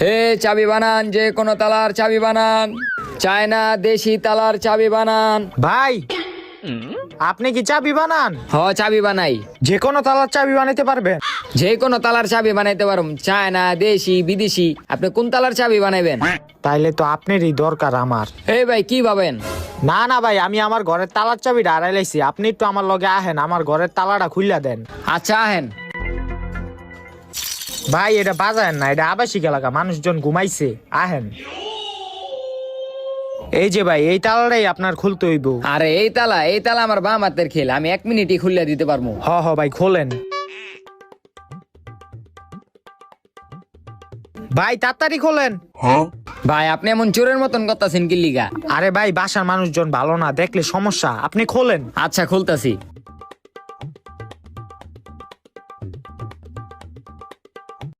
হে চাবি বানান, যে কোনো তালার চাবি বানান, চায়না দেশি তালার চাবি বানান। ভাই আপনি কি চাবি বানান? চাবি বানাই, যে কোনো তালার চাবি বানাইতে পারবেন? যে কোনো তালার চাবি বানাইতে পারুম, চায়না দেশি বিদেশি। আপনি কোন তালার চাবি বানাইবেন? তাইলে তো আপনারই দরকার আমার। এই ভাই কি ভাবেন? না না ভাই, আমি আমার ঘরের তালার চাবিটা হারাই লাইছি, আপনি একটু আমার লগে আহেন, আমার ঘরের তালাটা খুইলা দেন। আচ্ছা আহেন। ভাই এটা বাজায়েন না, এটা আবাসিক এলাকা, মানুষজন ঘুমাইছে, আহেন। এই যে ভাই, এই তালাটাই আপনার খুলতে হইব। আরে এই তালা আমার বাম হাতের খেল, আমি 1 মিনিটই খুলে দিতে পারবো। হ ভাই খোলেন। ভাই তাড়াতাড়ি খোলেন। ভাই আপনি এমন চোরের মতন করতেছেন কি লিগা? আরে ভাই বাসার মানুষজন ভালো না, দেখলে সমস্যা, আপনি খোলেন। আচ্ছা খুলতাছি।